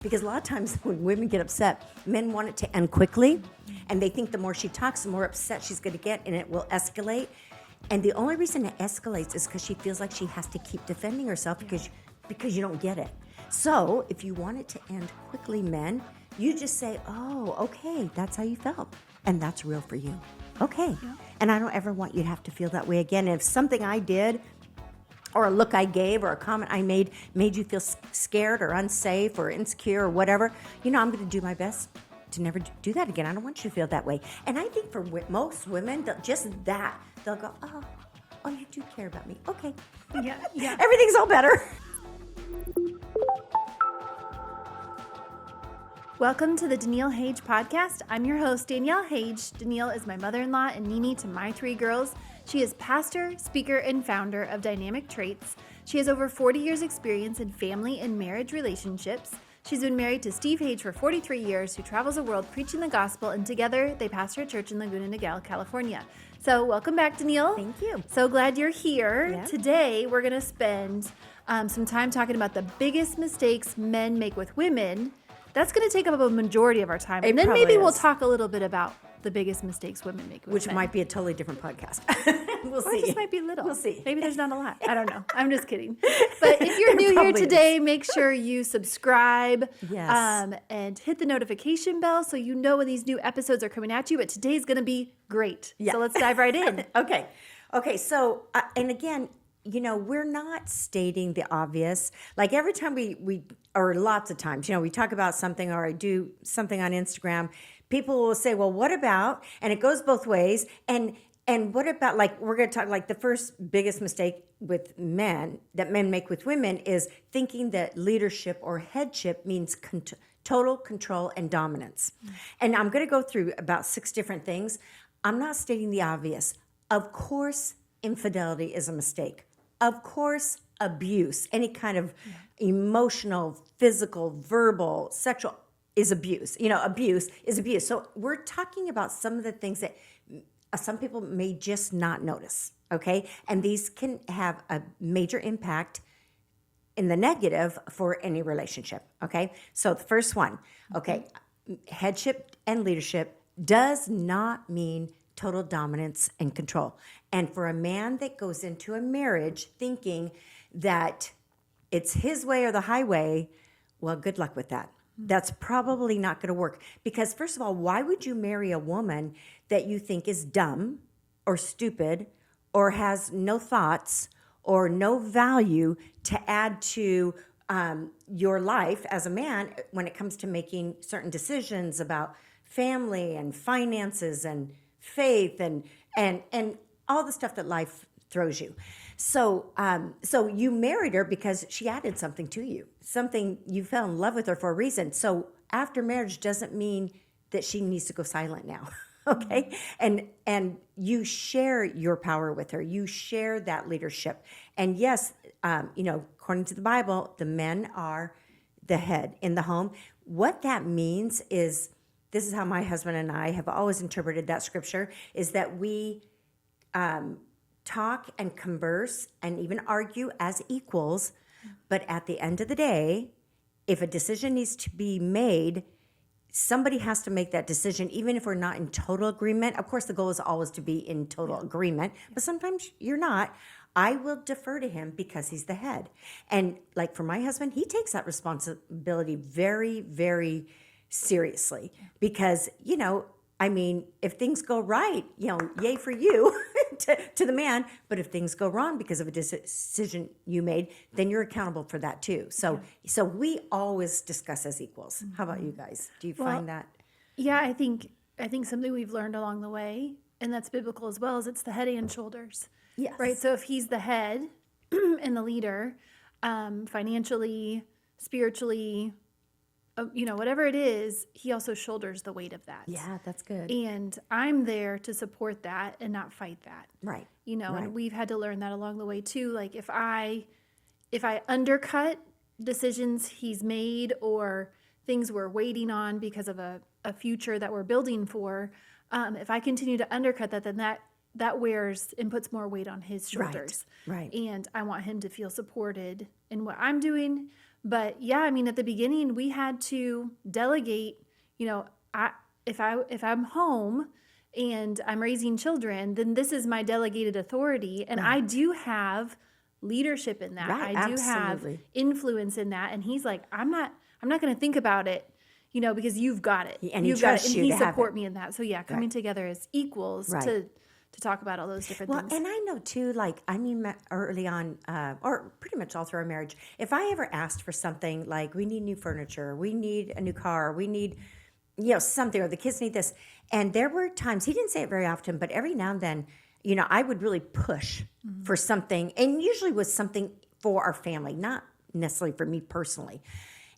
Because a lot of times when women get upset, men want it to end quickly, and they think the more she talks, the more upset she's going to get, and it will escalate. And the only reason it escalates is because she feels like she has to keep defending herself because you don't get it. So if you want it to end quickly, men, you just say, oh, okay, that's how you felt, and that's real for you. Okay. Yeah. And I don't ever want you to have to feel that way again. And if something I did or a look I gave or a comment I made you feel scared or unsafe or insecure or whatever, I'm going to do my best to never do that again. I don't want you to feel that way. And I think for most women, they'll go, oh, you do care about me. Okay. Yeah. Everything's all better. Welcome to the Daniele Hage podcast. I'm your host, Daniele Hage. Daniele is my mother-in-law and Nini to my three girls. She is pastor, speaker, and founder of Dynamic Traits. She has over 40 years experience in family and marriage relationships. She's been married to Steve Hage for 43 years, who travels the world preaching the gospel, and together they pastor a church in Laguna Niguel, California. So welcome back, Daniele. Thank you. So glad you're here. Yeah. Today we're going to spend some time talking about the biggest mistakes men make with women. That's going to take up a majority of our time. And then maybe we'll talk a little bit about the biggest mistakes women make with Which men. might be a totally different podcast. We'll Or see. it just might be little. We'll see. Maybe there's not a lot. I don't know. I'm just kidding. But if you're new here today, make sure you subscribe. Yes. And hit the notification bell so you know when these new episodes are coming at you. But today's going to be great. Yeah. So let's dive right in. Okay. So, and again, we're not stating the obvious. Like every time we or lots of times, we talk about something or I do something on Instagram, people will say, well, what about, and it goes both ways. And what about, like, we're going to talk, like the first biggest mistake with men that men make with women is thinking that leadership or headship means total control and dominance. Mm-hmm. And I'm going to go through about 6 different things. I'm not stating the obvious. Of course, infidelity is a mistake. Of course, abuse, any kind of emotional, physical, verbal, sexual is abuse. Abuse is abuse. So we're talking about some of the things that some people may just not notice, okay? And these can have a major impact in the negative for any relationship, okay? So the first one, okay, headship and leadership does not mean total dominance and control. And for a man that goes into a marriage thinking that it's his way or the highway, well, good luck with that. That's probably not going to work. Because first of all, why would you marry a woman that you think is dumb or stupid or has no thoughts or no value to add to your life as a man when it comes to making certain decisions about family and finances and faith and all the stuff that life throws you. So you married her because she added something to you, something you fell in love with her for a reason. So after marriage doesn't mean that she needs to go silent now. Okay. And you share your power with her. You share that leadership. And yes, according to the Bible, the men are the head in the home. What that means is, this is how my husband and I have always interpreted that scripture, is that we talk and converse and even argue as equals. But at the end of the day, if a decision needs to be made, somebody has to make that decision, even if we're not in total agreement. Of course, the goal is always to be in total agreement, but sometimes you're not. I will defer to him because he's the head. And like for my husband, he takes that responsibility very, very seriously because, if things go right, yay for you to the man. But if things go wrong because of a decision you made, then you're accountable for that too. So we always discuss as equals. How about you guys? Do you find that? Yeah, I think something we've learned along the way, and that's biblical as well, is it's the head and shoulders. Yes. Right. So if he's the head and the leader, financially, spiritually, whatever it is, he also shoulders the weight of that. Yeah, that's good. And I'm there to support that and not fight that. Right. Right. And we've had to learn that along the way too. Like if I undercut decisions he's made or things we're waiting on because of a future that we're building for, if I continue to undercut that, then that wears and puts more weight on his shoulders. Right. And I want him to feel supported in what I'm doing, But yeah, I mean, at the beginning, we had to delegate. If I'm home and I'm raising children, then this is my delegated authority, and I Right. do have leadership in that. Right. I do have Absolutely. influence in that. And he's like, I'm not going to think about it, because you've got it. And he You've got it, trusts and you he to have support it. me in that. So yeah, coming Right. together as equals Right. to talk about all those different Well, things. and I know too, like, I mean, early on, or pretty much all through our marriage, if I ever asked for something like, we need new furniture, we need a new car, we need, something, or the kids need this. And there were times, he didn't say it very often, but every now and then, I would really push for something, and usually was something for our family, not necessarily for me personally.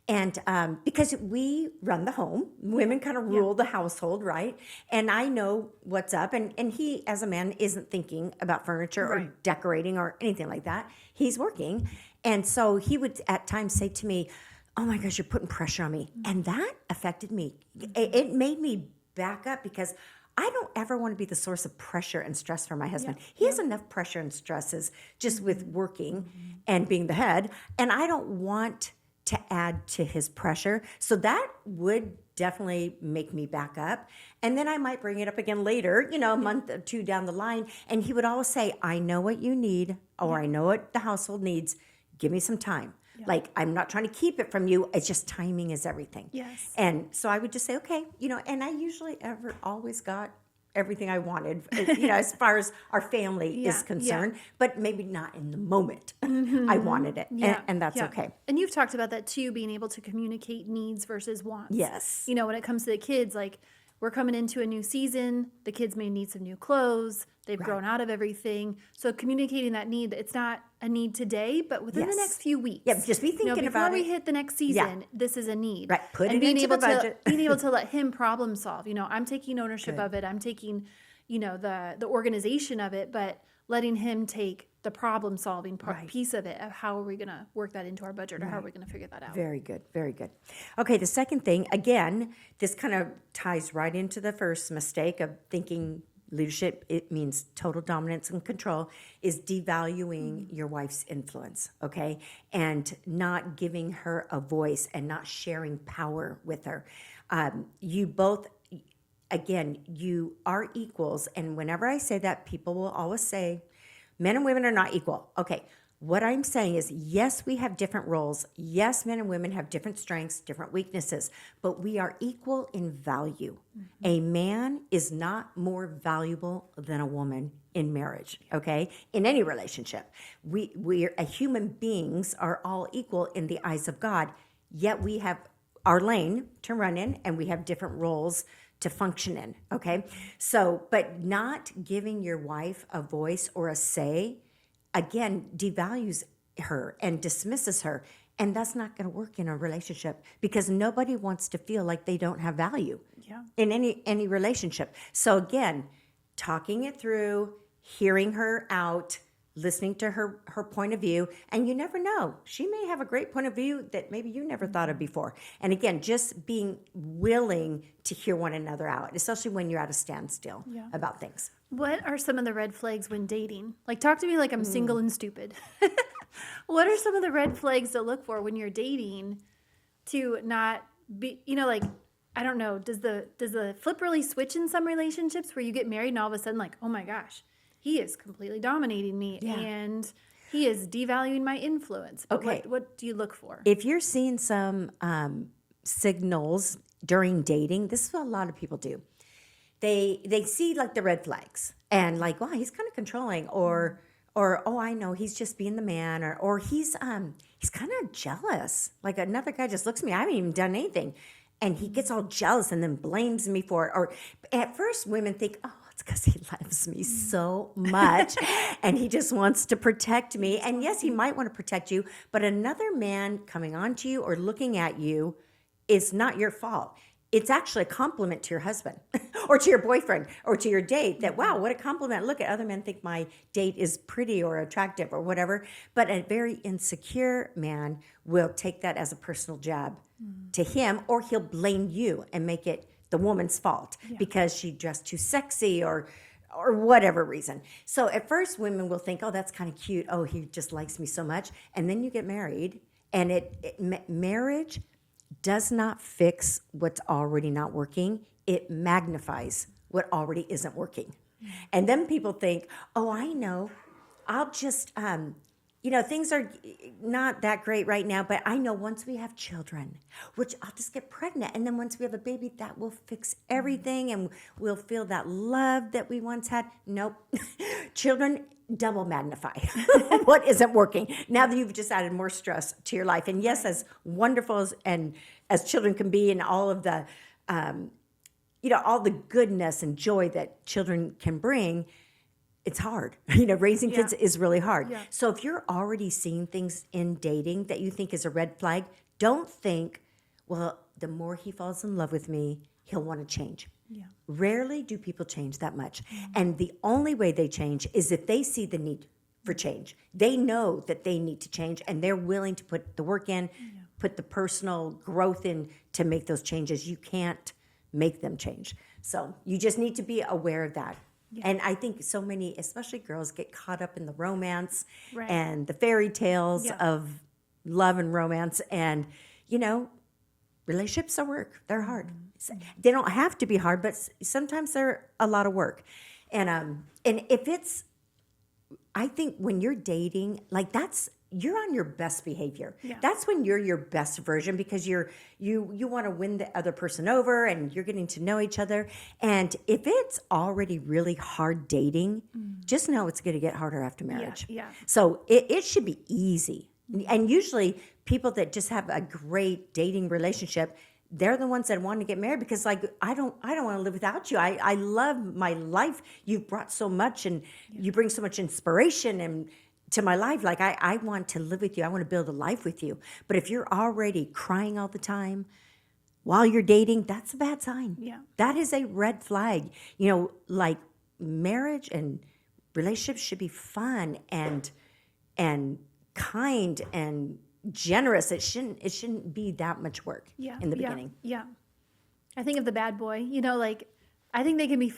And because we run the home, women kind of rule the household, right? And I know what's up. And he, as a man, isn't thinking about furniture or Right. decorating or anything like that. He's working. And so he would at times say to me, "Oh my gosh, you're putting pressure on me." And that affected me. It made me back up because I don't ever want to be the source of pressure and stress for my husband. He has enough pressure and stresses just with working and being the head. And I don't want to add to his pressure. So that would definitely make me back up. And then I might bring it up again later, a month or two down the line. And he would always say, "I know what you need, or I know what the household needs. Give me some time." Like, I'm not trying to keep it from you. It's just timing is everything. Yes. And so I would just say, okay, and I usually always got everything I wanted, as far as our family is concerned, but maybe not in the moment. I wanted it, and that's okay. And you've talked about that too, being able to communicate needs versus wants. Yes. When it comes to the kids, like, we're coming into a new season, the kids may need some new clothes, they've grown out of everything. So communicating that need, it's not a need today, but within the Yes. next few weeks. Yeah, just be thinking before about we it. hit the next season, this is a need. Right, put and it being into able the budget. being able to let him problem solve. I'm taking ownership of it. I'm taking, the organization of it, but letting him take the problem solving piece of it, of how are we going to work that into our budget, or how are we going to figure that out. Very good, very good. Okay, the second thing, again, this kind of ties right into the first mistake of thinking leadership, it means total dominance and control, is devaluing your wife's influence, okay? And not giving her a voice and not sharing power with her. You both, again, you are equals. And whenever I say that, people will always say, men and women are not equal. Okay, what I'm saying is, yes, we have different roles. Yes, men and women have different strengths, different weaknesses, but we are equal in value. A man is not more valuable than a woman in marriage, okay? In any relationship. We are human beings are all equal in the eyes of God, yet we have our lane to run in, and we have different roles to function in, okay? So, but not giving your wife a voice or a say, again, devalues her and dismisses her. And that's not going to work in a relationship, because nobody wants to feel like they don't have value in any relationship. So again, talking it through, hearing her out, listening to her point of view, and you never know. She may have a great point of view that maybe you never thought of before. And again, just being willing to hear one another out, especially when you're at a standstill about things. What are some of the red flags when dating? Like, talk to me like I'm single and stupid. What are some of the red flags to look for when you're dating to not be, like, I don't know, does the flip really switch in some relationships where you get married and all of a sudden, like, oh my gosh, he is completely dominating me and he is devaluing my influence. But Okay. what do you look for? If you're seeing some signals during dating, this is what a lot of people do. They see like the red flags and like, wow, he's kind of controlling, or oh, I know, he's just being the man, or he's kind of jealous. Like, another guy just looks at me, I haven't even done anything, and he gets all jealous and then blames me for it. Or at first, women think, oh, it's because he loves me so much and he just wants to protect me. And yes, he might want to protect you, but another man coming on to you or looking at you is not your fault. It's actually a compliment to your husband or to your boyfriend or to your date that, wow, what a compliment. Look, at other men think my date is pretty or attractive or whatever. But a very insecure man will take that as a personal jab to him, or he'll blame you and make it the woman's fault because she dressed too sexy or whatever reason. So at first women will think, oh, that's kind of cute. Oh, he just likes me so much. And then you get married And marriage does not fix what's already not working. It magnifies what already isn't working. And then people think, oh, I know, I'll just, things are not that great right now, but I know once we have children, which I'll just get pregnant. And then once we have a baby, that will fix everything and we'll feel that love that we once had. Nope. Children double magnify what isn't working. Now that you've just added more stress to your life. And yes, as wonderful as children can be and all of the, all the goodness and joy that children can bring, it's hard. Raising kids is really hard. Yeah. So if you're already seeing things in dating that you think is a red flag, don't think, well, the more he falls in love with me, he'll want to change. Yeah. Rarely do people change that much. Mm-hmm. And the only way they change is if they see the need for change. They know that they need to change and they're willing to put the work in, put the personal growth in to make those changes. You can't make them change. So you just need to be aware of that. Yeah. And I think so many, especially girls, get caught up in the romance and the fairy tales of love and romance. And, relationships are work. They're hard. Mm-hmm. They don't have to be hard, but sometimes they're a lot of work. And if it's, I think when you're dating, you're on your best behavior. Yeah. That's when you're your best version because you want to win the other person over and you're getting to know each other. And if it's already really hard dating, just know it's going to get harder after marriage. Yeah. So it should be easy. And usually people that just have a great dating relationship, they're the ones that want to get married because I don't want to live without you. I love my life. You've brought so much and you bring so much inspiration and to my life. I want to live with you. I want to build a life with you. But if you're already crying all the time while you're dating, that's a bad sign. Yeah. That is a red flag. Marriage and relationships should be fun and kind and generous. It shouldn't be that much work in the beginning. Yeah. I think of the bad boy, I think they can be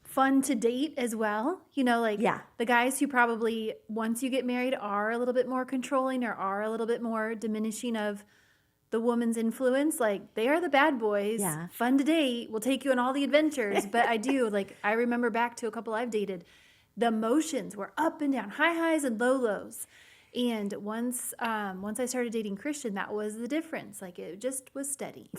fun to date as well. The guys who probably, once you get married, are a little bit more controlling or are a little bit more diminishing of the woman's influence. They are the bad boys. Yeah. Fun to date. We'll take you on all the adventures. But I remember back to a couple I've dated, the emotions were up and down, high highs and low lows. And once I started dating Christian, that was the difference. It just was steady.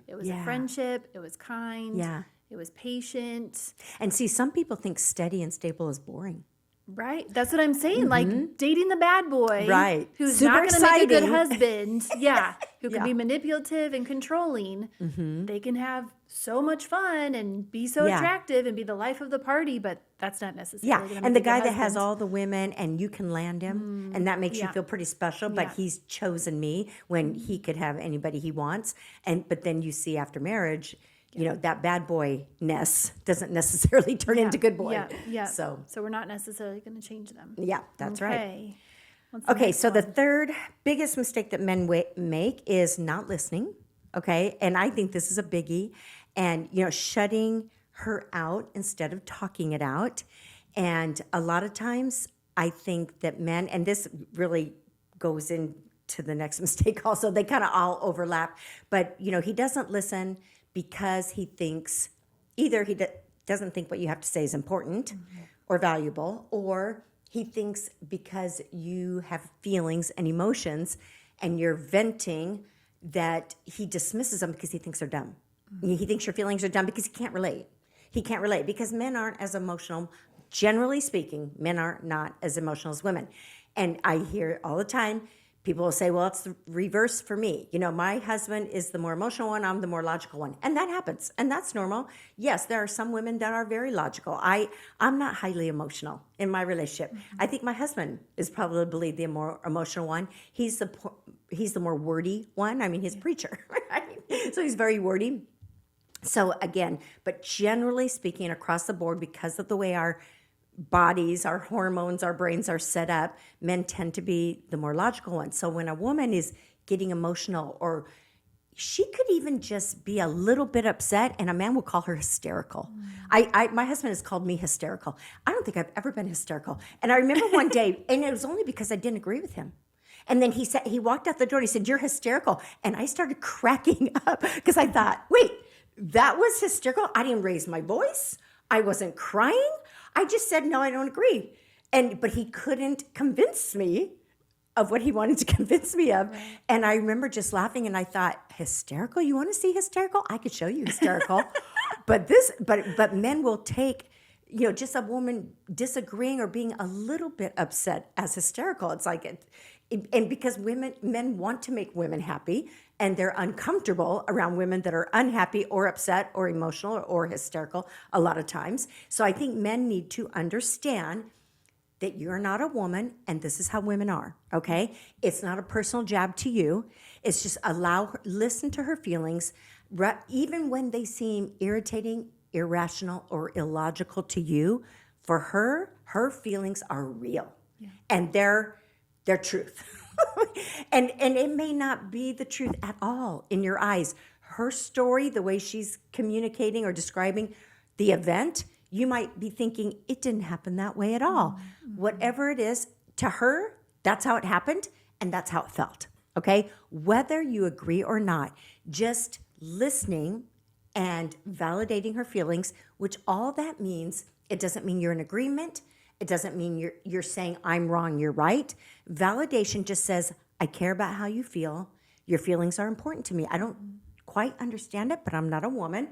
It was a friendship. It was kind. Yeah. It was patient. And see, some people think steady and stable is boring. Right. That's what I'm saying. Dating the bad boy. Right. Who's super not going to make a good husband. Yeah. Who can be manipulative and controlling. Mm-hmm. They can have so much fun and be so attractive and be the life of the party, but that's not necessarily going to make and the guy that has all the women and you can land him and that makes you feel pretty special, but he's chosen me when he could have anybody he wants. But then you see after marriage, that bad boy-ness doesn't necessarily turn into good boy. Yeah. So we're not necessarily going to change them. Yeah, that's right. Okay, so the third biggest mistake that men make is not listening. Okay, and I think this is a biggie. And, shutting her out instead of talking it out. And a lot of times I think that men, and this really goes into the next mistake also, they kind of all overlap. But, he doesn't listen because he thinks either he doesn't think what you have to say is important or valuable, or he thinks because you have feelings and emotions and you're venting that he dismisses them because he thinks they're dumb. Mm-hmm. He thinks your feelings are dumb because he can't relate. He can't relate because men aren't as emotional. Generally speaking, men are not as emotional as women. And I hear all the time, people will say, well, it's the reverse for me. My husband is the more emotional one. I'm the more logical one. And that happens. And that's normal. Yes, there are some women that are very logical. I'm not highly emotional in my relationship. Mm-hmm. I think my husband is probably the more emotional one. He's the more wordy one. I mean, he's a preacher, right? So he's very wordy. So again, but generally speaking, across the board, because of the way our bodies, our hormones, our brains are set up, men tend to be the more logical ones. So when a woman is getting emotional, or she could even just be a little bit upset, and a man will call her hysterical. My husband has called me hysterical. I don't think I've ever been hysterical. And I remember one day, and it was only because I didn't agree with him. And then he walked out the door and he said, "You're hysterical." And I started cracking up because I thought, wait, that was hysterical? I didn't raise my voice. I wasn't crying. I just said, no, I don't agree. But he couldn't convince me of what he wanted to convince me of. Right. And I remember just laughing and I thought, hysterical? You want to see hysterical? I could show you hysterical. but men will take, just a woman disagreeing or being a little bit upset as hysterical. It's like and because men want to make women happy and they're uncomfortable around women that are unhappy or upset or emotional or hysterical a lot of times. So I think men need to understand that you're not a woman and this is how women are, okay? It's not a personal jab to you. It's just listen to her feelings, even when they seem irritating, irrational, or illogical to you. For her feelings are real, and they're truth. and it may not be the truth at all in your eyes. Her story, the way she's communicating or describing the event, you might be thinking it didn't happen that way at all. Mm-hmm. Whatever it is, to her, that's how it happened and that's how it felt, okay? Whether you agree or not, just listening and validating her feelings, which all that means, it doesn't mean you're in agreement. It doesn't mean you're saying I'm wrong, you're right. Validation just says, I care about how you feel. Your feelings are important to me. I don't quite understand it, but I'm not a woman.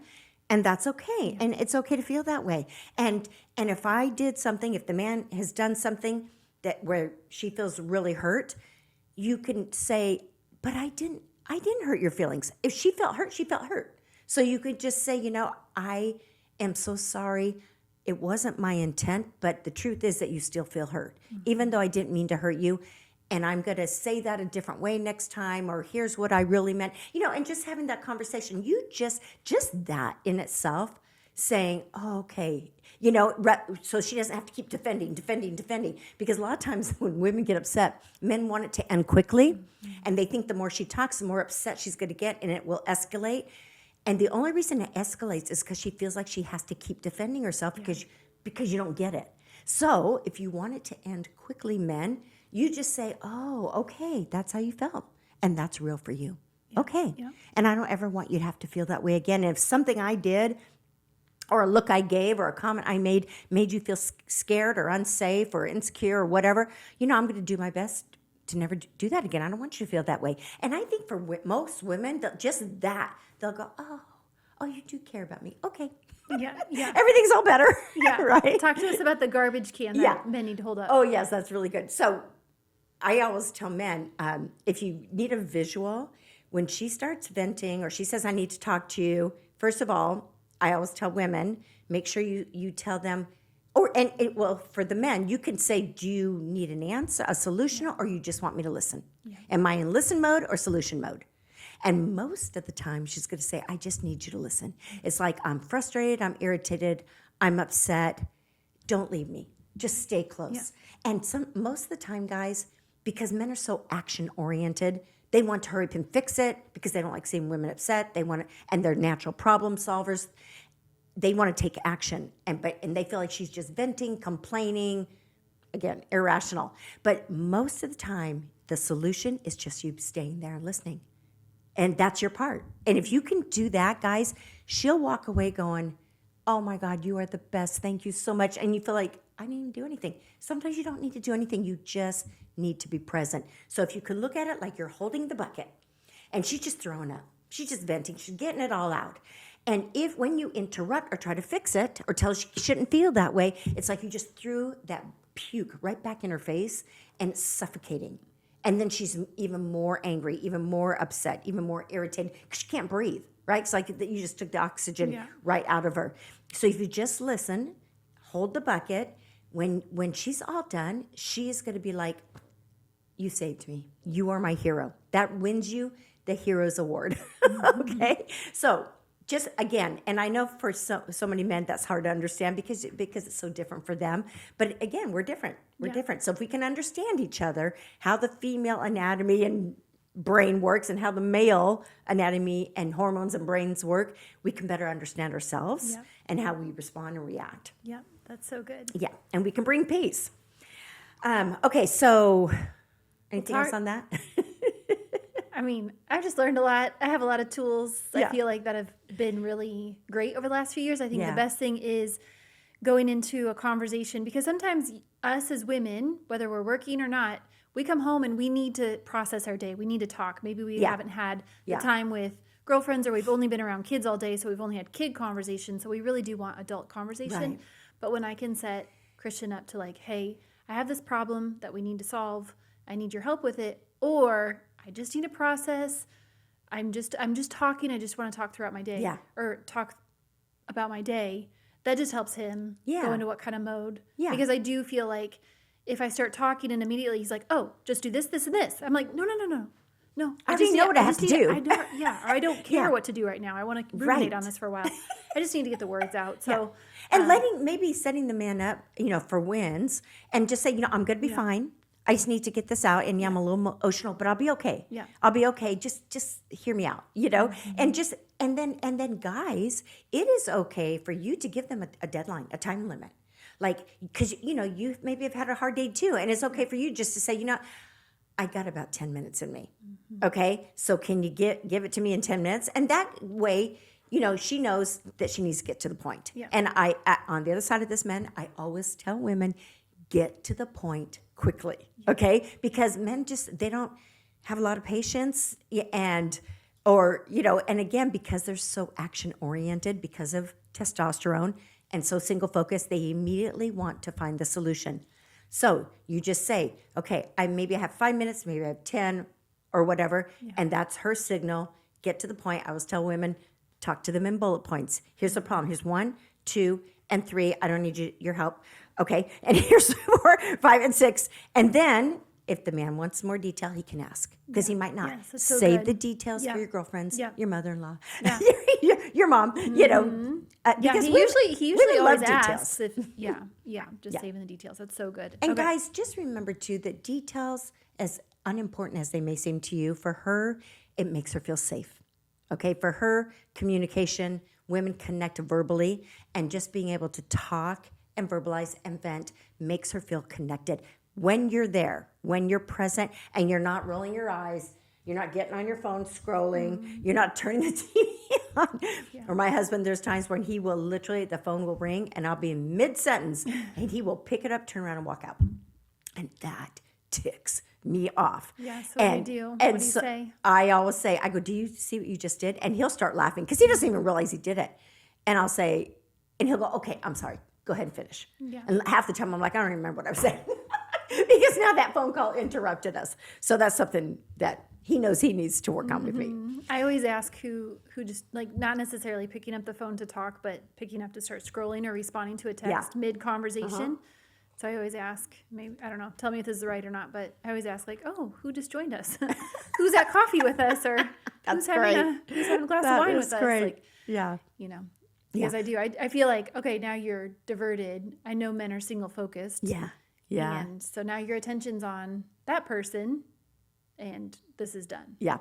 And that's okay. And it's okay to feel that way. And if I did something, if the man has done something where she feels really hurt, you can say, but I didn't hurt your feelings. If she felt hurt, she felt hurt. So you could just say, I am so sorry. It wasn't my intent, but the truth is that you still feel hurt, even though I didn't mean to hurt you. And I'm going to say that a different way next time, or here's what I really meant, and just having that conversation, just that in itself, saying, oh, okay, so she doesn't have to keep defending, because a lot of times when women get upset, men want it to end quickly, and they think the more she talks, the more upset she's going to get, and it will escalate. And the only reason it escalates is because she feels like she has to keep defending herself because you don't get it. So if you want it to end quickly, men, you just say, oh, okay, that's how you felt. And that's real for you. Yeah. Okay. Yeah. And I don't ever want you to have to feel that way again. And if something I did or a look I gave or a comment I made you feel scared or unsafe or insecure or whatever, I'm going to do my best to never do that again. I don't want you to feel that way. And I think for most women, they'll go, oh, you do care about me. Okay. Yeah. Everything's all better. Yeah. Right? Talk to us about the garbage can that men need to hold up. Oh, yes, that's really good. So I always tell men, if you need a visual, when she starts venting or she says, I need to talk to you, first of all, I always tell women, make sure you tell them, for the men, you can say, do you need an answer, a solution, or you just want me to listen? Yeah. Am I in listen mode or solution mode? And most of the time, she's going to say, I just need you to listen. It's like, I'm frustrated, I'm irritated, I'm upset. Don't leave me. Just stay close. Yeah. And most of the time, guys, because men are so action-oriented, they want to hurry up and fix it because they don't like seeing women upset. And they're natural problem solvers. They want to take action, and they feel like she's just venting, complaining, again, irrational. But most of the time, the solution is just you staying there and listening. And that's your part. And if you can do that, guys, she'll walk away going, oh my God, you are the best. Thank you so much. And you feel like, I didn't even do anything. Sometimes you don't need to do anything. You just need to be present. So if you could look at it like you're holding the bucket and she's just throwing up, she's just venting, she's getting it all out. And when you interrupt or try to fix it or tell her she shouldn't feel that way, it's like you just threw that puke right back in her face and it's suffocating. And then she's even more angry, even more upset, even more irritated because she can't breathe, right? It's like you just took the oxygen right out of her. So if you just listen, hold the bucket, when she's all done, she's going to be like, you saved me. You are my hero. That wins you the Hero's Award, okay? So just again, and I know for so many men that's hard to understand because it's so different for them. But again, we're different. We're different. So if we can understand each other, how the female anatomy and brain works and how the male anatomy and hormones and brains work, we can better understand ourselves and how we respond and react. Yeah, that's so good. Yeah, and we can bring peace. Okay, so Anything else on that? I mean, I've just learned a lot. I have a lot of tools I Yeah. feel like that have been really great over the last few years. I think Yeah. the best thing is going into a conversation, because sometimes us as women, whether we're working or not, we come home and we need to process our day. We need to talk. Maybe we Yeah. haven't had the Yeah. time with girlfriends, or we've only been around kids all day, so we've only had kid conversations. So we really do want adult conversation. Right. But when I can set Christian up to like, hey, I have this problem that we need to solve. I need your help with it. Or I just need to process. I'm just talking. I just want to talk throughout my day. Yeah. Or talk about my day. That just helps him go into what kind of mode. Yeah. Because I do feel like if I start talking and immediately he's like, oh, just do this, this, and this. I'm like, no. I already know what I have to do. Or I don't care what to do right now. I want to ruminate on this for a while. I just need to get the words out. So, And maybe setting the man up, for wins, and just say, I'm going to be fine. I just need to get this out, and I'm a little emotional, but I'll be okay. Yeah. I'll be okay. Just hear me out, and then guys, it is okay for you to give them a deadline, a time limit, because you maybe have had a hard day too, and it's okay for you just to say, I got about 10 minutes in me. Okay, so can you give it to me in 10 minutes? And that way, she knows that she needs to get to the point. Yeah. And on the other side of this, men, I always tell women, get to the point quickly, okay? Because men they don't have a lot of patience, and again, because they're so action oriented because of testosterone and so single focused, they immediately want to find the solution. So you just say, okay, maybe I have 5 minutes, maybe I have 10 or whatever, and that's her signal. Get to the point. I always tell women, talk to them in bullet points. Here's the problem. Here's 1, 2, and 3. I don't need your help. Okay, and here's 4, 5, and 6. And then if the man wants more detail, he can ask, because he might not. Yes, that's so Save good. the details Yeah. for your girlfriends, Yeah. your mother-in-law, Yeah. your mom, because he women usually love always details. asks if saving the details. That's so good. And Okay. guys, just remember too that details, as unimportant as they may seem to you, for her, it makes her feel safe. Okay, for her, communication, women connect verbally, and just being able to talk and verbalize and vent makes her feel connected. When you're there, when you're present, and you're not rolling your eyes, you're not getting on your phone scrolling, you're not turning the TV on. Or my husband, there's times when he will literally, the phone will ring, and I'll be in mid-sentence, and he will pick it up, turn around, and walk out. And that ticks me off. Yeah, so what do you do? What do you say? I always say, I go, do you see what you just did? And he'll start laughing because he doesn't even realize he did it. And I'll say, and he'll go, okay, I'm sorry. Go ahead and finish. Yeah. And half the time I'm like, I don't even remember what I was saying. Because now that phone call interrupted us. So that's something that he knows he needs to work on with me. I always ask who just like not necessarily picking up the phone to talk, but picking up to start scrolling or responding to a text mid-conversation. So I always ask, maybe, I don't know, tell me if this is right or not, but I always ask like, oh, who just joined us? Who's at coffee with us? Or who's having a glass of wine with us? Like, yeah. Because I feel like, okay, now you're diverted. I know men are single focused. Yeah. And so now your attention's on that person and this is done. Yeah.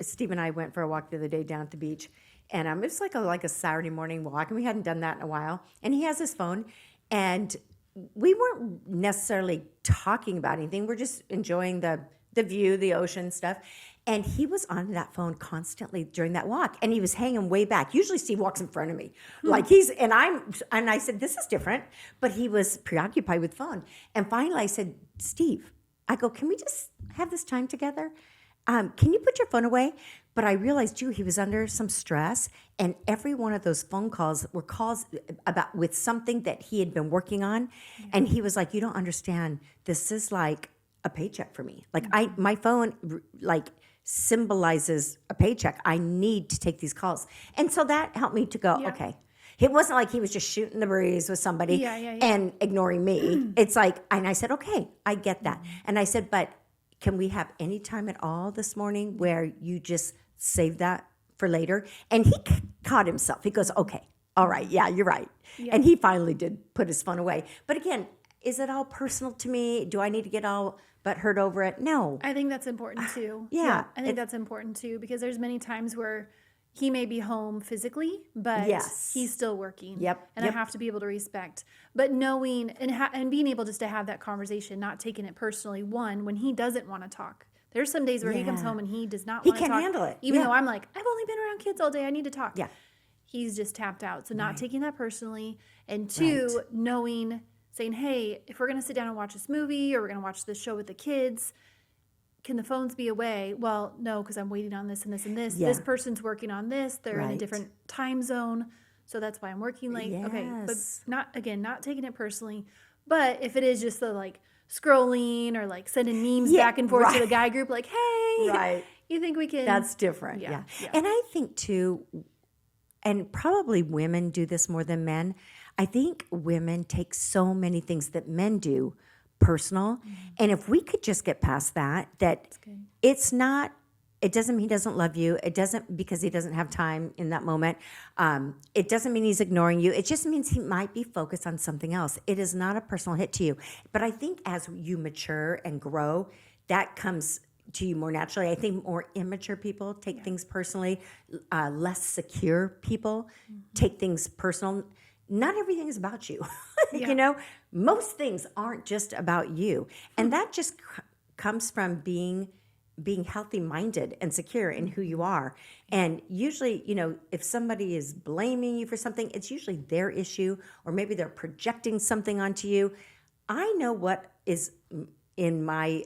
Steve and I went for a walk the other day down at the beach, and it was like a Saturday morning walk, and we hadn't done that in a while. And he has his phone, and we weren't necessarily talking about anything. We're just enjoying the view, the ocean stuff. And he was on that phone constantly during that walk, and he was hanging way back. Usually Steve walks in front of me. And I said, this is different, but he was preoccupied with phone. And finally I said, Steve, I go, can we just have this time together? Can you put your phone away? But I realized, he was under some stress, and every one of those phone calls were calls with something that he had been working on. Yeah. And he was like, you don't understand. This is like a paycheck for me. Like my phone, symbolizes a paycheck. I need to take these calls. And so that helped me to go, okay. It wasn't like he was just shooting the breeze with somebody and ignoring me. It's like, and I said, okay, I get that. And I said, but can we have any time at all this morning where you just save that for later? And he caught himself. He goes, okay, all right, yeah, you're right. Yeah. And he finally did put his phone away. But again, is it all personal to me? Do I need to get all but hurt over it? No. I think that's important too. Yeah. I think that's important too, because there's many times where he may be home physically, but Yes. he's still working. Yep, And yep. I have to be able to respect. But knowing and being able just to have that conversation, not taking it personally, one, when he doesn't want to talk. There's some days where he comes Yeah. home and he does not He want to can't talk. handle it. Even Yeah. though I'm like, I've only been around kids all day. I need to talk. Yeah. He's just tapped out. So not taking that personally. And two, knowing, saying, hey, if we're going to sit down and watch this movie or we're going to watch this show with the kids, can the phones be away? Well, no, because I'm waiting on this and this and this. Yeah. This person's working on this. They're in a Right. different time zone. So that's why I'm working late. Okay. But Yes. not taking it personally. But if it is just the like scrolling or like sending memes Yeah, back and forth to the right. guy group, like, hey, Right. you think we can? That's different. Yeah, Yeah. yeah. And I think too, and probably women do this more than men. I think women take so many things that men do personal. And if we could just get past that good. it's not, it doesn't mean he doesn't love you. It doesn't because he doesn't have time in that moment. It doesn't mean he's ignoring you. It just means he might be focused on something else. It is not a personal hit to you. But I think as you mature and grow, that comes to you more naturally. I think more immature people take things personally. Less secure people take things personal. Not everything is about you. You know, most things aren't just about you. And that just comes from being healthy minded and secure in who you are. And usually, you know, if somebody is blaming you for something, it's usually their issue, or maybe they're projecting something onto you. I know what is in my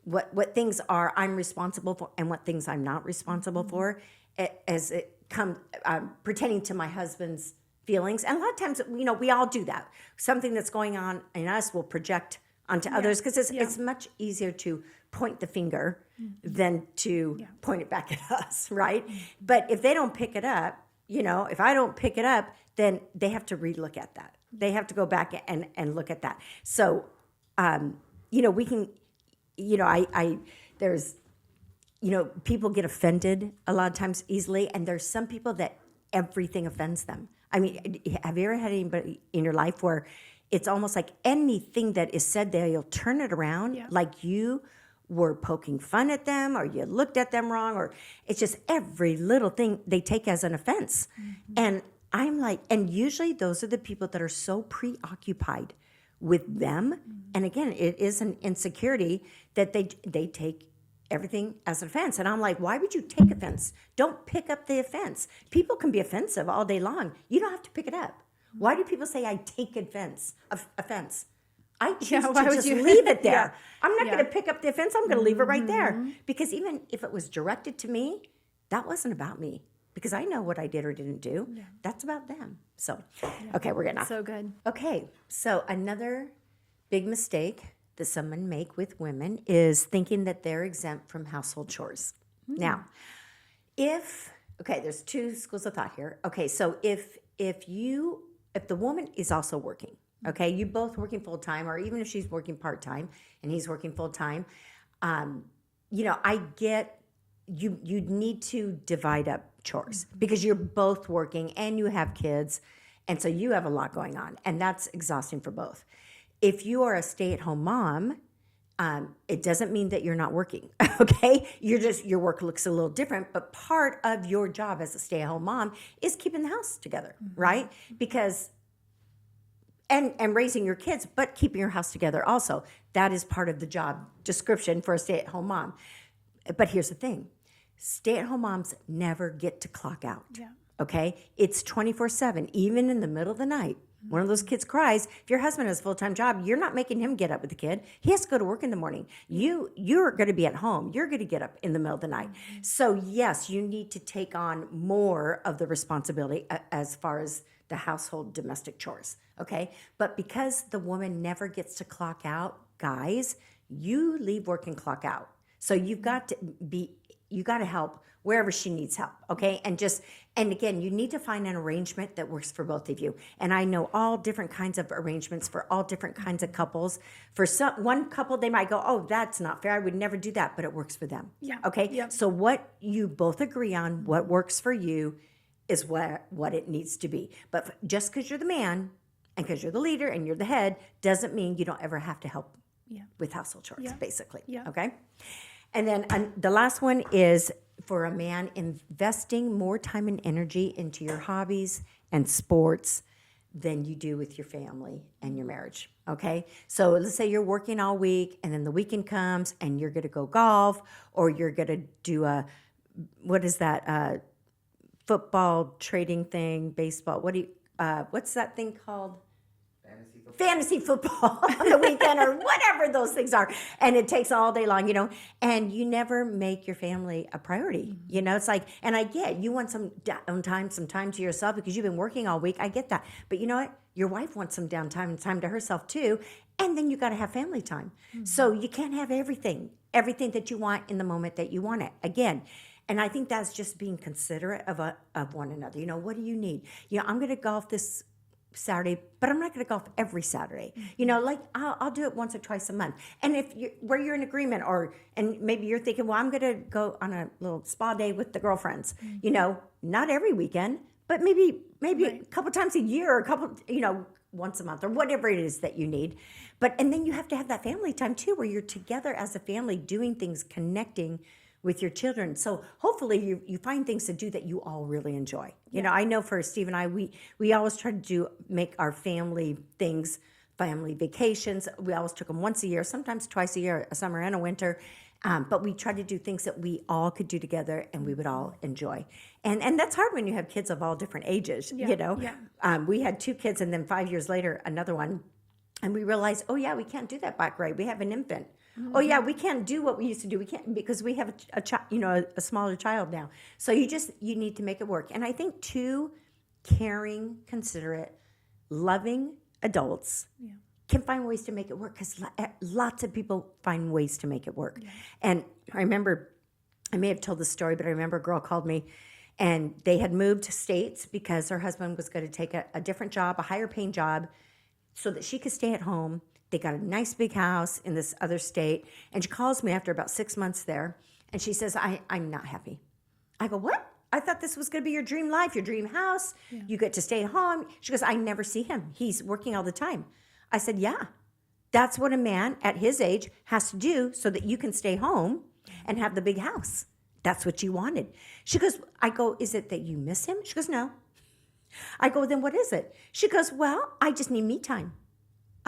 what things are I'm responsible for and what things I'm not responsible for, as it comes pertaining to my husband's feelings. And a lot of times, you know, we all do that. Something that's going on in us will project onto others, because it's much easier to point the finger than to point it back at us, right? But if they don't pick it up, you know, if I don't pick it up, then they have to relook at that. They have to go back and look at that. So, you know, we can, you know, there's, you know, people get offended a lot of times easily, and there's some people that everything offends them. I mean, have you ever had anybody in your life where it's almost like anything that is said there, you'll turn it around like you were poking fun at them, or you looked at them wrong, or it's just every little thing they take as an offense. And I'm like, and usually those are the people that are so preoccupied with them. And again, it is an insecurity that they take everything as an offense. And I'm like, why would you take offense? Don't pick up the offense. People can be offensive all day long. You don't have to pick it up. Why do people say I take offense? I choose to just leave it there. I'm not going to pick up the offense. I'm going to leave it right there. Because even if it was directed to me, that wasn't about me. Because I know what I did or didn't do. That's about them. So, okay, we're getting off. So good. Okay, so another big mistake that some men make with women is thinking that they're exempt from household chores. Now, there's two schools of thought here. Okay, so if the woman is also working, okay, you both working full time, or even if she's working part time and he's working full time, you know, I get you need to divide up chores because you're both working and you have kids, and so you have a lot going on, and that's exhausting for both. If you are a stay-at-home mom, it doesn't mean that you're not working, okay? Your work looks a little different, but part of your job as a stay-at-home mom is keeping the house together, right? Because, and raising your kids, but keeping your house together also. That is part of the job description for a stay-at-home mom. But here's the thing. Stay-at-home moms never get to clock out, okay? It's 24/7, even in the middle of the night. One of those kids cries. If your husband has a full-time job, you're not making him get up with the kid. He has to go to work in the morning. You're going to be at home. You're going to get up in the middle of the night. So yes, you need to take on more of the responsibility as far as the household domestic chores, okay? But because the woman never gets to clock out, guys, you leave work and clock out. So you got to help wherever she needs help, okay? And again, you need to find an arrangement that works for both of you. And I know all different kinds of arrangements for all different kinds of couples. For one couple, they might go, oh, that's not fair. I would never do that, but it works for them. Okay? So what you both agree on, what works for you, is what it needs to be. But just because you're the man and because you're the leader and you're the head doesn't mean you don't ever have to help with household chores, basically. Okay? And then the last one is for a man investing more time and energy into your hobbies and sports than you do with your family and your marriage. Okay. So let's say you're working all week and then the weekend comes and you're going to go golf or you're going to do what is that? Football trading thing, baseball. What's that thing called? Fantasy football on the weekend or whatever those things are. And it takes all day long, and you never make your family a priority. It's like, and I get you want some downtime, some time to yourself because you've been working all week. I get that. But you know what? Your wife wants some downtime and time to herself too. And then you got to have family time. So you can't have everything that you want in the moment that you want it. Again, and I think that's just being considerate of one another. What do you need? I'm going to golf this Saturday, but I'm not going to golf every Saturday. Like I'll do it once or twice a month. And if you're in agreement, and maybe you're thinking, well, I'm going to go on a little spa day with the girlfriends. Not every weekend, but maybe a couple times a year, or a couple, once a month, or whatever it is that you need. And then you have to have that family time too, where you're together as a family, doing things, connecting with your children. So hopefully you find things to do that you all really enjoy. I know for Steve and I, we always try to make our family things, family vacations. We always took them once a year, sometimes twice a year, a summer and a winter. But we tried to do things that we all could do together and we would all enjoy. And that's hard when you have kids of all different ages, We had 2 kids and then 5 years later, another one. And we realized, oh yeah, we can't do that back right. We have an infant. Oh yeah, we can't do what we used to do. We can't because we have a smaller child now. So you need to make it work. And I think 2 caring, considerate, loving adults can find ways to make it work because lots of people find ways to make it work. Yeah. And I remember, I may have told this story, but I remember a girl called me and they had moved states because her husband was going to take a different job, a higher paying job, so that she could stay at home. They got a nice big house in this other state. And she calls me after about 6 months there. And she says, I'm not happy. I go, what? I thought this was going to be your dream life, your dream house. Yeah. You get to stay at home. She goes, I never see him. He's working all the time. I said, yeah, that's what a man at his age has to do so that you can stay home and have the big house. That's what you wanted. She goes, I go, is it that you miss him? She goes, no. I go, then what is it? She goes, well, I just need me time.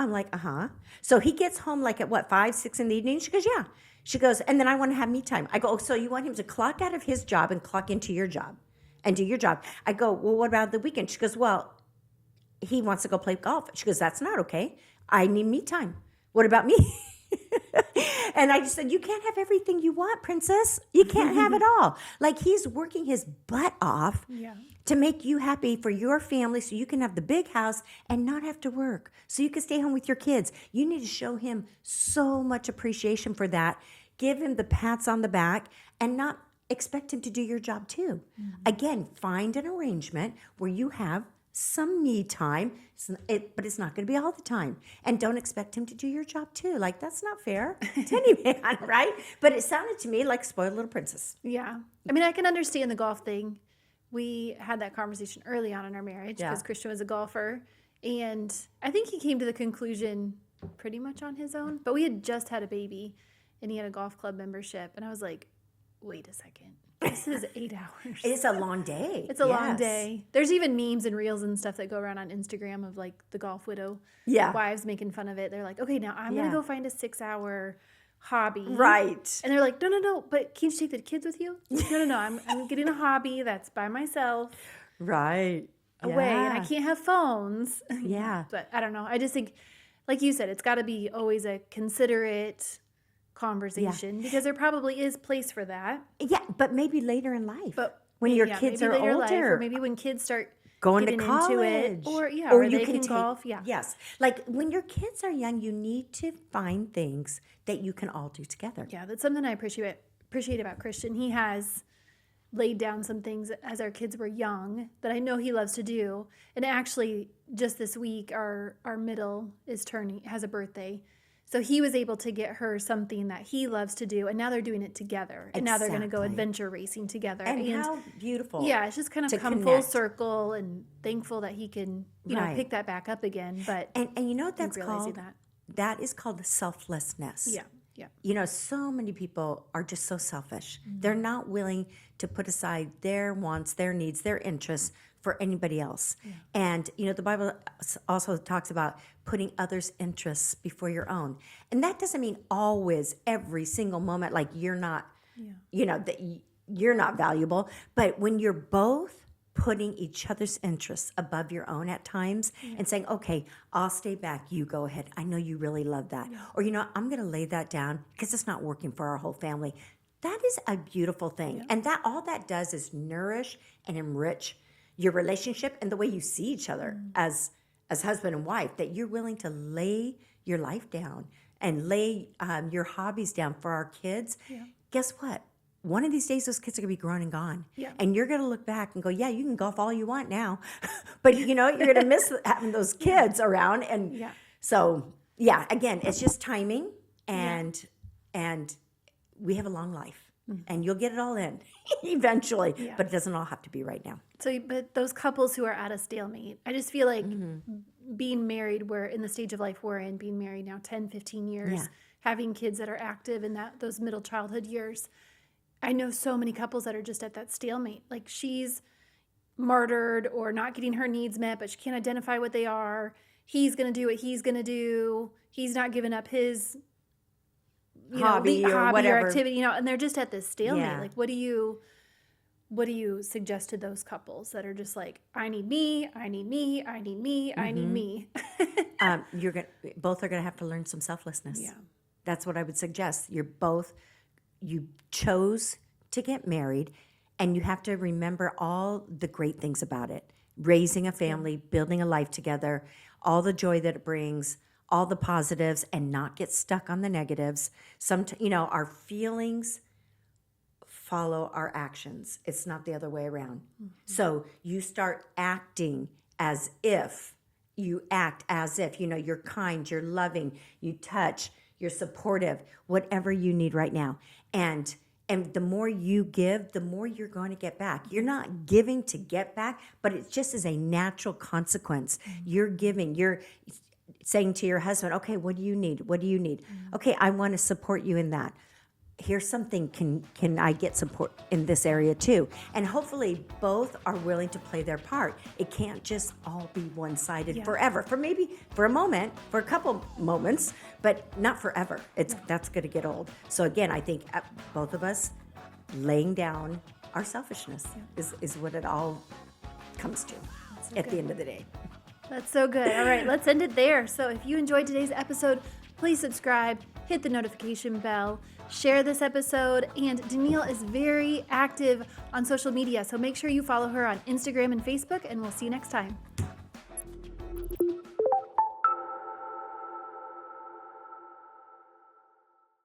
I'm like, uh-huh. So he gets home like at 5, 6 in the evening? She goes, yeah. She goes, and then I want to have me time. I go, oh, so you want him to clock out of his job and clock into your job and do your job. I go, well, what about the weekend? She goes, well, he wants to go play golf. She goes, that's not okay. I need me time. What about me? And I just said, you can't have everything you want, princess. You can't have it all. Like he's working his butt off to make you happy for your family so you can have the big house and not have to work. So you can stay home with your kids. You need to show him so much appreciation for that. Give him the pats on the back and not expect him to do your job too. Mm-hmm. Again, find an arrangement where you have some me time, but it's not going to be all the time. And don't expect him to do your job too. Like, that's not fair to any man, right? But it sounded to me like spoiled little princess. Yeah. I mean, I can understand the golf thing. We had that conversation early on in our marriage because Christian was a golfer. And I think he came to the conclusion pretty much on his own. But we had just had a baby, and he had a golf club membership. And I was like, wait a second. This is 8 hours. It's a long day. It's a long day. There's even memes and reels and stuff that go around on Instagram of like the golf widow wives making fun of it. They're like, okay, now I'm going to go find a 6-hour hobby. Right. And they're like, no, but can't you take the kids with you? No, I'm getting a hobby that's by myself. Right. Away. And I can't have phones. Yeah. But I don't know. I just think, like you said, it's got to be always a considerate conversation because there probably is place for that. Yeah, but maybe later in life. But when your kids are older. Life, or maybe when kids start going to college. Into it, or you can golf. Yeah. Yes. Like when your kids are young, you need to find things that you can all do together. Yeah, that's something I appreciate about Christian. He has laid down some things as our kids were young that I know he loves to do. And actually, just this week, our middle has a birthday. So he was able to get her something that he loves to do, and now they're doing it together. And now they're going to go adventure racing together. And how beautiful. Yeah, it's just kind of come full circle, and thankful that he can, pick that back up again. But and you know what that's called? That is called selflessness. Yeah. So many people are just so selfish. They're not willing to put aside their wants, their needs, their interests for anybody else. And, the Bible also talks about putting others' interests before your own. And that doesn't mean always, every single moment, like you're not, that you're not valuable. But when you're both putting each other's interests above your own at times and saying, okay, I'll stay back, you go ahead. I know you really love that. Or, I'm going to lay that down because it's not working for our whole family. That is a beautiful thing. And that all that does is nourish and enrich your relationship and the way you see each other as husband and wife, that you're willing to lay your life down and lay your hobbies down for our kids. Guess what? One of these days, those kids are going to be grown and gone. And you're going to look back and go, yeah, you can golf all you want now. But, you're going to miss having those kids around. And so, again, it's just timing. And we have a long life. And you'll get it all in eventually. But it doesn't all have to be right now. So, but those couples who are at a stalemate, I just feel like being married, we're in the stage of life we're in, being married now 10, 15 years, having kids that are active in those middle childhood years. I know so many couples that are just at that stalemate. Like she's martyred or not getting her needs met, but she can't identify what they are. He's going to do what he's going to do. He's not giving up his hobby or whatever. Or activity, and they're just at this stalemate. Like, what do you suggest to those couples that are just like, I need me, I need me, I need me, I need me? Both are going to have to learn some selflessness. That's what I would suggest. You chose to get married, and you have to remember all the great things about it. Raising a family, building a life together, all the joy that it brings, all the positives, and not get stuck on the negatives. Our feelings follow our actions. It's not the other way around. So you start acting as if, you're kind, you're loving, you touch, you're supportive, whatever you need right now. And the more you give, the more you're going to get back. You're not giving to get back, but it just is a natural consequence. You're giving. You're saying to your husband, okay, what do you need? What do you need? Okay, I want to support you in that. Here's something, can I get support in this area too? And hopefully both are willing to play their part. It can't just all be one-sided forever. For a moment, for a couple moments, but not forever. That's going to get old. So again, I think both of us laying down our selfishness is what it all comes to at the end of the day. That's so good. All right, let's end it there. So if you enjoyed today's episode, please subscribe, hit the notification bell, share this episode. And Danielle is very active on social media, so make sure you follow her on Instagram and Facebook, and we'll see you next time.